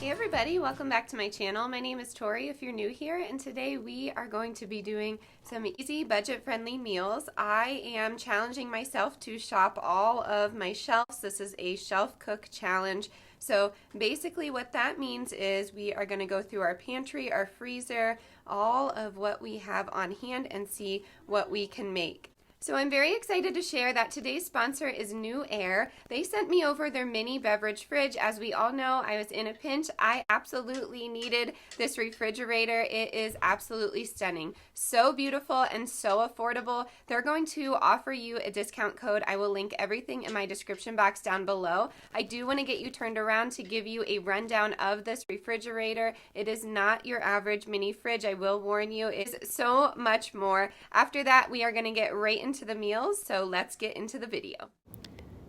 Hey everybody, welcome back to my channel. My name is Tori if you're new here, and today we are going to be doing some easy budget-friendly meals. I am challenging myself to shop all of my shelves. This is a shelf cook challenge. So basically what that means is we are going to go through our pantry, our freezer, all of what we have on hand and see what we can make. So I'm very excited to share that today's sponsor is Newair. They sent me over their mini beverage fridge. As we all know, I was in a pinch. I absolutely needed this refrigerator. It is absolutely stunning. So beautiful and so affordable. They're going to offer you a discount code. I will link everything in my description box down below. I do want to get you turned around to give you a rundown of this refrigerator. It is not your average mini fridge. I will warn you, it is so much more. After that, we are going to get right into the meals, so let's get into the video.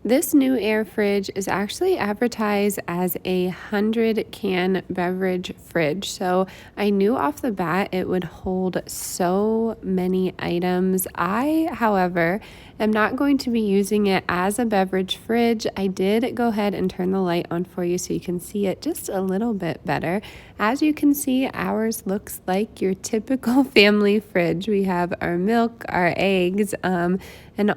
This Newair fridge is actually advertised as a 100-can beverage fridge, so I knew off the bat it would hold so many items. I, however, am not going to be using it as a beverage fridge. I did go ahead and turn the light on for you so you can see it just a little bit better. As you can see, ours looks like your typical family fridge. We have our milk, our eggs, and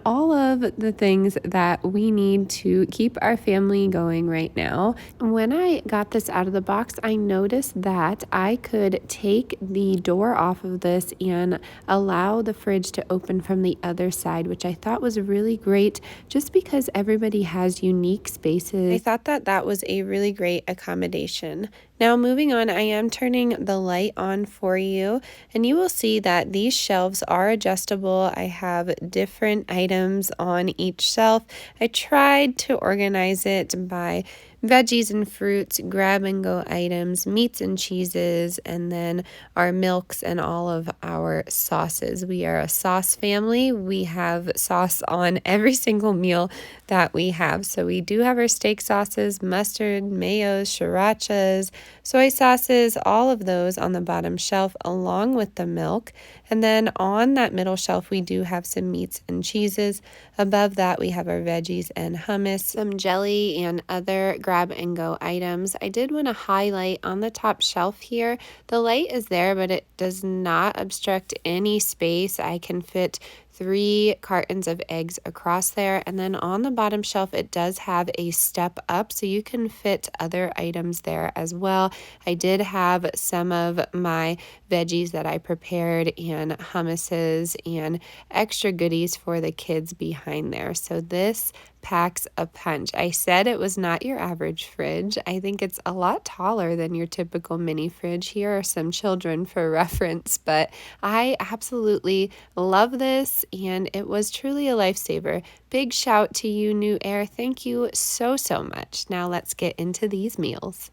all of the things that we need to keep our family going right now. When I got this out of the box, I noticed that I could take the door off of this and allow the fridge to open from the other side, which I thought was really great just because everybody has unique spaces. I thought that that was a really great accommodation. Now moving on, I am turning the light on for you, and you will see that these shelves are adjustable. I have different items on each shelf. I tried to organize it by veggies and fruits, grab and go items, meats and cheeses, and then our milks and all of our sauces. We are a sauce family. We have sauce on every single meal that we have. So we do have our steak sauces, mustard, mayos, srirachas, soy sauces, all of those on the bottom shelf along with the milk. And then on that middle shelf, we do have some meats and cheeses. Above that, we have our veggies and hummus, some jelly and other grab and go items. I did want to highlight on the top shelf here, the light is there, but it does not obstruct any space. I can fit 3 cartons of eggs across there, and then on the bottom shelf it does have a step up so you can fit other items there as well. I did have some of my veggies that I prepared and hummuses and extra goodies for the kids behind there. So this packs a punch. I said it was not your average fridge. I think it's a lot taller than your typical mini fridge. Here are some children for reference, but I absolutely love this and it was truly a lifesaver. Big shout to you, Newair. Thank you so much. Now let's get into these meals.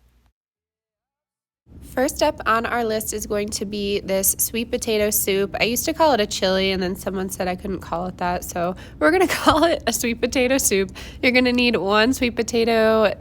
First up on our list is going to be this sweet potato soup. I used to call it a chili and then someone said I couldn't call it that, so we're going to call it a sweet potato soup. You're going to need 1 sweet potato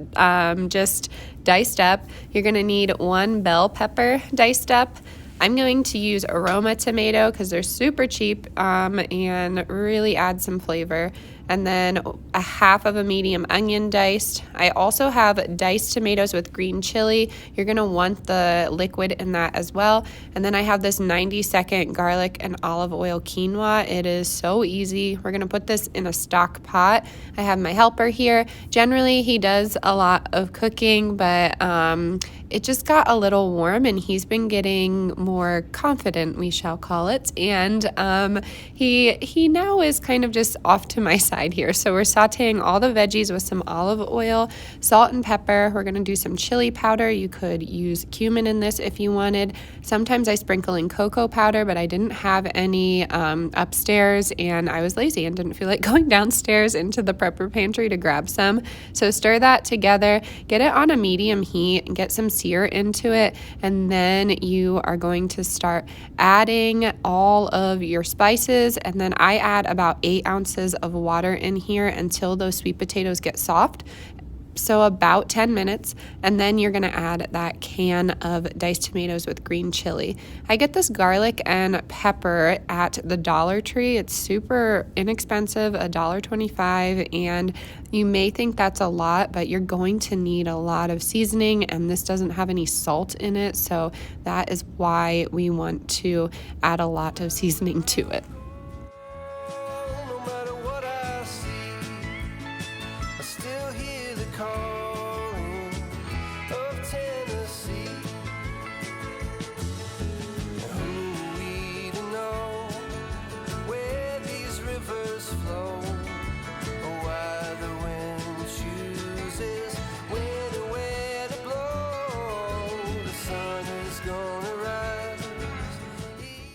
just diced up. You're going to need 1 bell pepper diced up. I'm going to use a Roma tomato because they're super cheap and really add some flavor. And then a half of a medium onion diced. I also have diced tomatoes with green chili. You're gonna want the liquid in that as well. And then I have this 90-second garlic and olive oil quinoa. It is so easy. We're gonna put this in a stock pot. I have my helper here. Generally, he does a lot of cooking, but it just got a little warm and he's been getting more confident, we shall call it. And he now is kind of just off to my side here. So we're sauteing all the veggies with some olive oil, salt and pepper. We're going to do some chili powder. You could use cumin in this if you wanted. Sometimes I sprinkle in cocoa powder, but I didn't have any upstairs and I was lazy and didn't feel like going downstairs into the prepper pantry to grab some. So stir that together, get it on a medium heat and get some sear into it. And then you are going to start adding all of your spices. And then I add about 8 ounces of water in here until those sweet potatoes get soft. so about 10 minutes, and then you're gonna add that can of diced tomatoes with green chili. I get this garlic and pepper at the Dollar Tree. It's super inexpensive, $1.25, and you may think that's a lot, but you're going to need a lot of seasoning, and this doesn't have any salt in it, so that is why we want to add a lot of seasoning to it.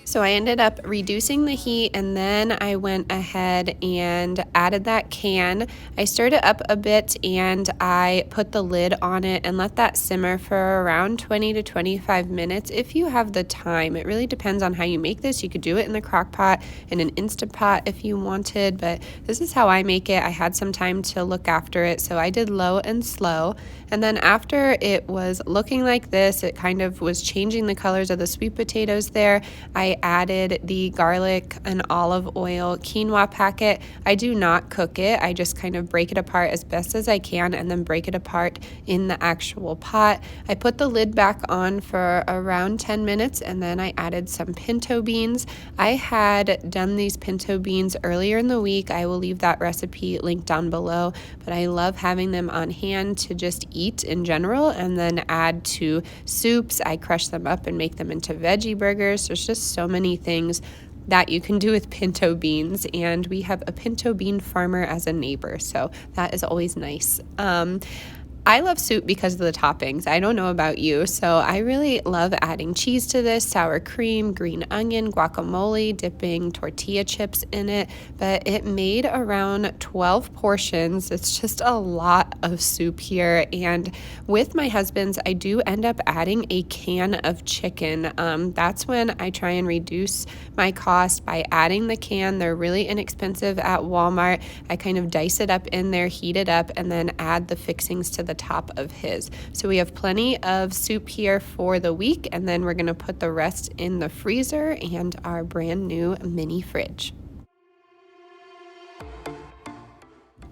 So I ended up reducing the heat, and then I went ahead and added that can. I stirred it up a bit, and I put the lid on it and let that simmer for around 20 to 25 minutes if you have the time. It really depends on how you make this. You could do it in the crock pot, in an Instant Pot if you wanted, but this is how I make it. I had some time to look after it, so I did low and slow. And then after it was looking like this, it kind of was changing the colors of the sweet potatoes there, I added the garlic and olive oil quinoa packet. I do not cook it. I just kind of break it apart as best as I can and then break it apart in the actual pot. I put the lid back on for around 10 minutes, and then I added some pinto beans. I had done these pinto beans earlier in the week. I will leave that recipe linked down below, but I love having them on hand to just eat in general and then add to soups. I crush them up and make them into veggie burgers. There's just so many things that you can do with pinto beans, and we have a pinto bean farmer as a neighbor, so that is always nice. I love soup because of the toppings. I don't know about you, so I really love adding cheese to this, sour cream, green onion, guacamole, dipping tortilla chips in it, but it made around 12 portions. It's just a lot of soup here, and with my husband's, I do end up adding a can of chicken. That's when I try and reduce my cost by adding the can. They're really inexpensive at Walmart. I kind of dice it up in there, heat it up, and then add the fixings to the top of his. So we have plenty of soup here for the week, and then we're going to put the rest in the freezer and our brand new mini fridge.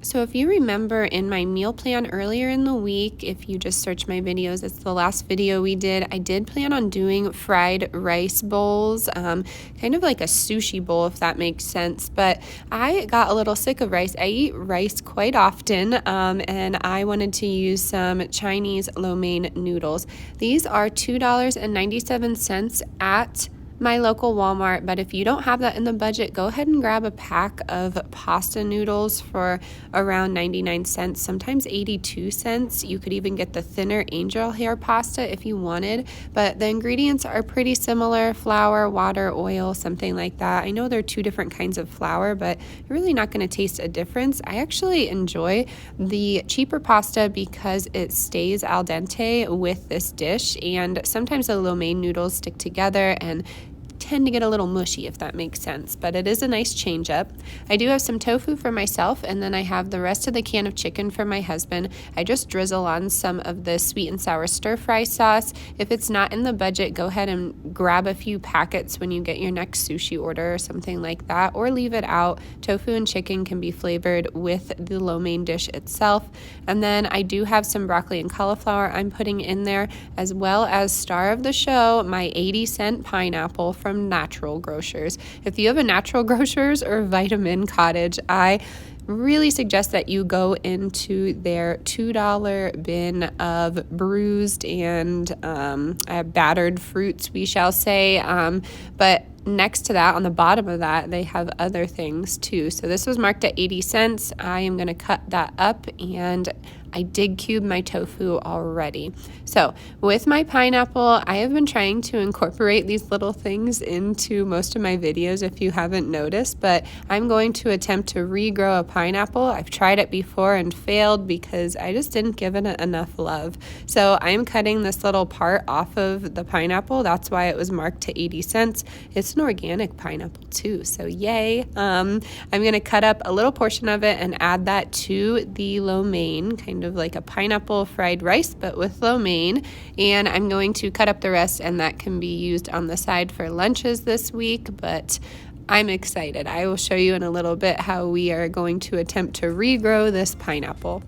So if you remember in my meal plan earlier in the week, if you just search my videos, it's the last video we did, I did plan on doing fried rice bowls, kind of like a sushi bowl, if that makes sense, but I got a little sick of rice. I eat rice quite often, and I wanted to use some Chinese lo mein noodles. These are $2.97 at my local Walmart, but if you don't have that in the budget, go ahead and grab a pack of pasta noodles for around 99 cents, sometimes 82 cents. You could even get the thinner angel hair pasta if you wanted, but the ingredients are pretty similar: flour, water, oil, something like that. I know they're two different kinds of flour, but you're really not going to taste a difference. I actually enjoy the cheaper pasta because it stays al dente with this dish, and sometimes the lo mein noodles stick together and tend to get a little mushy, if that makes sense, but it is a nice change up. I do have some tofu for myself, and then I have the rest of the can of chicken for my husband. I just drizzle on some of the sweet and sour stir fry sauce. If it's not in the budget, go ahead and grab a few packets when you get your next sushi order or something like that, or leave it out. Tofu and chicken can be flavored with the lo mein dish itself. And then I do have some broccoli and cauliflower I'm putting in there, as well as star of the show, my 80-cent pineapple from Natural Grocers. If you have a Natural Grocers or Vitamin Cottage, I really suggest that you go into their $2 bin of bruised and battered fruits, we shall say, but next to that, on the bottom of that, they have other things too. So this was marked at 80 cents. I am going to cut that up, and I did cube my tofu already. So with my pineapple, I have been trying to incorporate these little things into most of my videos, if you haven't noticed, but I'm going to attempt to regrow a pineapple. I've tried it before and failed because I just didn't give it enough love. So I'm cutting this little part off of the pineapple. That's why it was marked to 80 cents. It's an organic pineapple too, so yay. I'm going to cut up a little portion of it and add that to the lo mein, kind kind of like a pineapple fried rice, but with lo mein. And I'm going to cut up the rest, and that can be used on the side for lunches this week, but I'm excited. I will show you in a little bit how we are going to attempt to regrow this pineapple.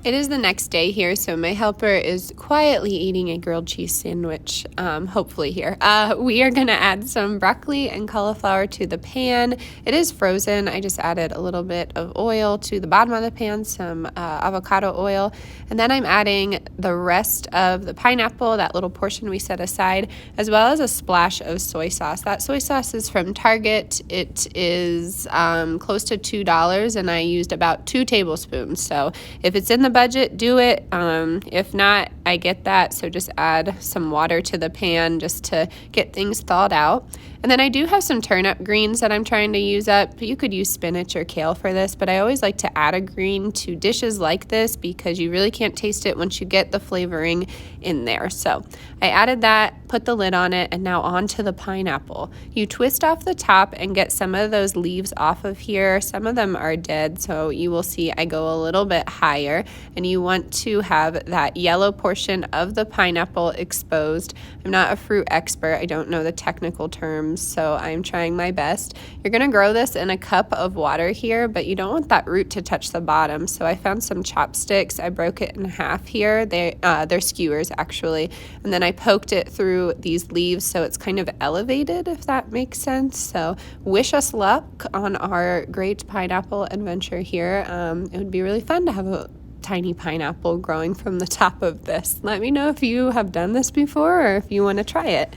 It is the next day here, so my helper is quietly eating a grilled cheese sandwich, hopefully here. We are going to add some broccoli and cauliflower to the pan. It is frozen. I just added a little bit of oil to the bottom of the pan, some avocado oil, and then I'm adding the rest of the pineapple, that little portion we set aside, as well as a splash of soy sauce. That soy sauce is from Target. It is close to $2, and I used about 2 tablespoons. So if it's in the budget, do it. If not, I get that, so just add some water to the pan just to get things thawed out. And then I do have some turnip greens that I'm trying to use up. You could use spinach or kale for this, but I always like to add a green to dishes like this because you really can't taste it once you get the flavoring in there. So I added that, put the lid on it, and now onto the pineapple. You twist off the top and get some of those leaves off of here. Some of them are dead, so you will see I go a little bit higher, and you want to have that yellow portion of the pineapple exposed. I'm not a fruit expert. I don't know the technical terms, so I'm trying my best. You're going to grow this in a cup of water here, but you don't want that root to touch the bottom. So I found some chopsticks. I broke it in half here. They're skewers actually, and then I poked it through these leaves so it's kind of elevated, if that makes sense. So wish us luck on our great pineapple adventure here. It would be really fun to have a tiny pineapple growing from the top of this. Let me know if you have done this before or if you want to try it.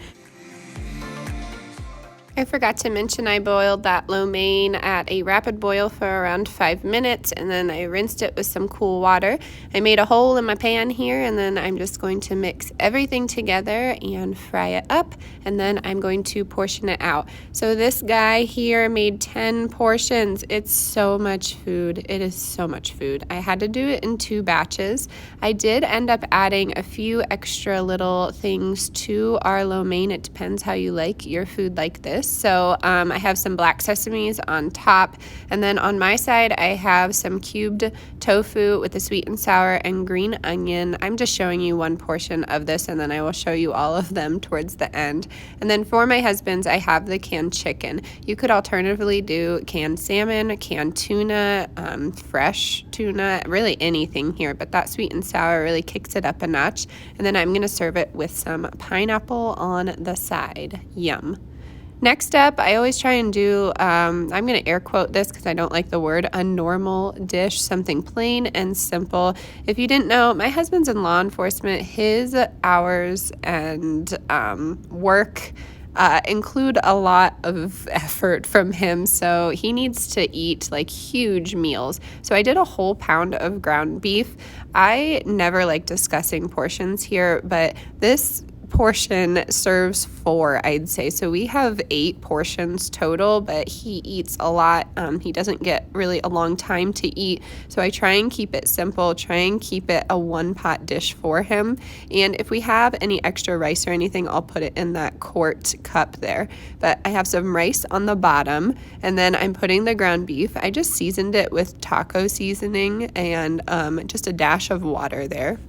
I forgot to mention I boiled that lo mein at a rapid boil for around 5 minutes, and then I rinsed it with some cool water. I made a hole in my pan here, and then I'm just going to mix everything together and fry it up, and then I'm going to portion it out. So this guy here made 10 portions. It's so much food. It is so much food. I had to do it in 2 batches. I did end up adding a few extra little things to our lo mein. It depends how you like your food like this. So I have some black sesames on top, and then on my side I have some cubed tofu with the sweet and sour and green onion. I'm just showing you one portion of this, and then I will show you all of them towards the end. And then for my husband's, I have the canned chicken. You could alternatively do canned salmon, canned tuna, fresh tuna, really anything here, but that sweet and sour really kicks it up a notch. And then I'm going to serve it with some pineapple on the side. Yum. Next up, I always try and do, I'm going to air quote this because I don't like the word, a normal dish, something plain and simple. If you didn't know, my husband's in law enforcement. His hours and work include a lot of effort from him, so he needs to eat like huge meals. So I did a whole pound of ground beef. I never like discussing portions here, but this portion serves 4, I'd say. So we have 8 portions total, but he eats a lot. He doesn't get really a long time to eat. So I try and keep it simple, try and keep it a 1-pot dish for him. And if we have any extra rice or anything, I'll put it in that quart cup there. But I have some rice on the bottom, and then I'm putting the ground beef. I just seasoned it with taco seasoning and just a dash of water there.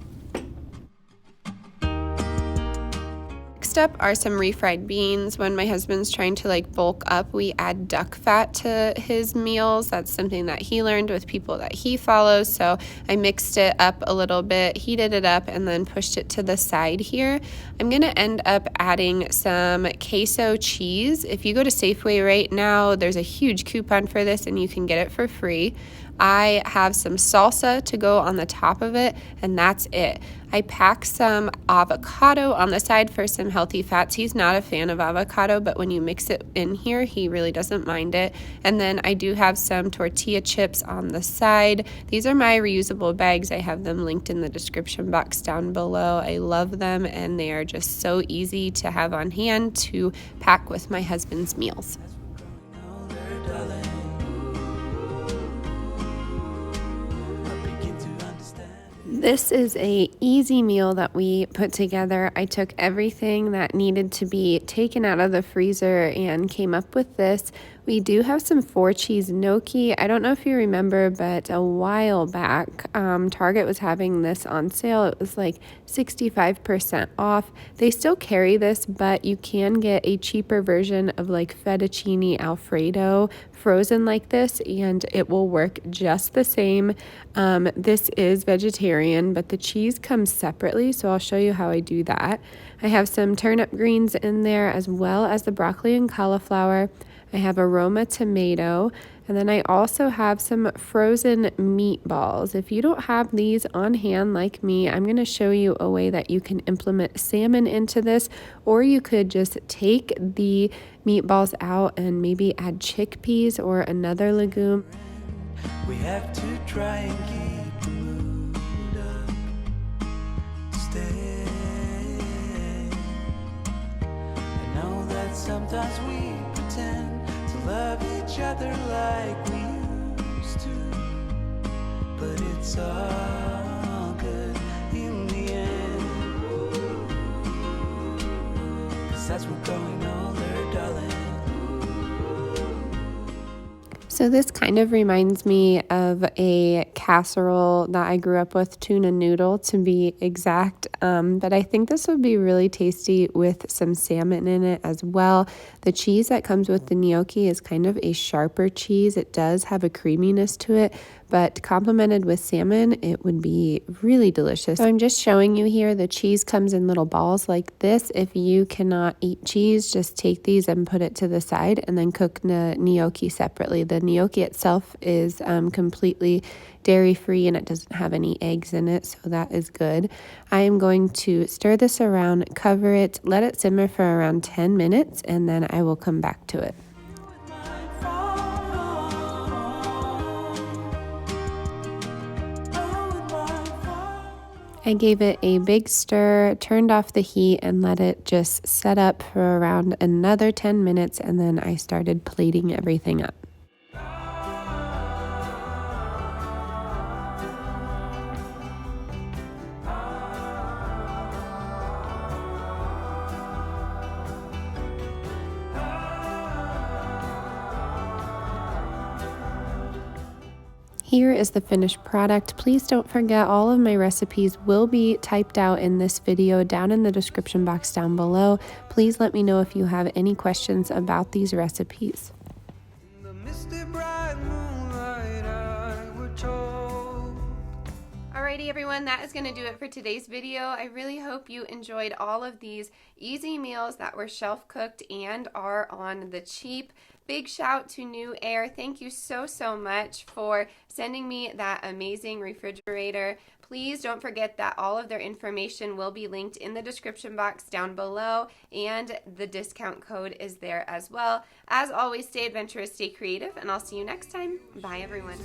Next up are some refried beans. When my husband's trying to like bulk up, we add duck fat to his meals. That's something that he learned with people that he follows. So I mixed it up a little bit, heated it up, and then pushed it to the side here. I'm going to end up adding some queso cheese. If you go to Safeway right now, there's a huge coupon for this and you can get it for free. I have some salsa to go on the top of it, and that's it. I pack some avocado on the side for some healthy fats. He's not a fan of avocado, but when you mix it in here, he really doesn't mind it. And then I do have some tortilla chips on the side. These are my reusable bags. I have them linked in the description box down below. I love them, and they are just so easy to have on hand to pack with my husband's meals. This is a easy meal that we put together. I took everything that needed to be taken out of the freezer and came up with this. We do have some 4-cheese gnocchi. I don't know if you remember, but a while back, Target was having this on sale. It was like 65% off. They still carry this, but you can get a cheaper version of like fettuccine Alfredo frozen like this, and it will work just the same. This is vegetarian, but the cheese comes separately, so I'll show you how I do that. I have some turnip greens in there as well as the broccoli and cauliflower. I have a Roma tomato, and then I also have some frozen meatballs. If you don't have these on hand like me, I'm going to show you a way that you can implement salmon into this, or you could just take the meatballs out and maybe add chickpeas or another legume. We have to try and keep the mood up, stay. I know that sometimes we pretend to love each other like we used to, but it's all good in the end, 'cause as we're growing older, darling. So this kind of reminds me of a casserole that I grew up with, tuna noodle to be exact, but I think this would be really tasty with some salmon in it as well. The cheese that comes with the gnocchi is kind of a sharper cheese. It does have a creaminess to it, but complemented with salmon, it would be really delicious. So I'm just showing you here, the cheese comes in little balls like this. If you cannot eat cheese, just take these and put it to the side and then cook the gnocchi separately. The gnocchi itself is completely dairy-free and it doesn't have any eggs in it, so that is good. I am going to stir this around, cover it, let it simmer for around 10 minutes, and then I will come back to it. I gave it a big stir, turned off the heat, and let it just set up for around another 10 minutes, and then I started plating everything up. Here is the finished product. Please don't forget, all of my recipes will be typed out in this video down in the description box down below. Please let me know if you have any questions about these recipes. The misty bright moonlight, I were told. Alrighty everyone, that is going to do it for today's video. I really hope you enjoyed all of these easy meals that were shelf cooked and are on the cheap. Big shout to Newair. Thank you so much for sending me that amazing refrigerator. Please don't forget that all of their information will be linked in the description box down below, and the discount code is there as well. As always, stay adventurous, stay creative, and I'll see you next time. Bye everyone.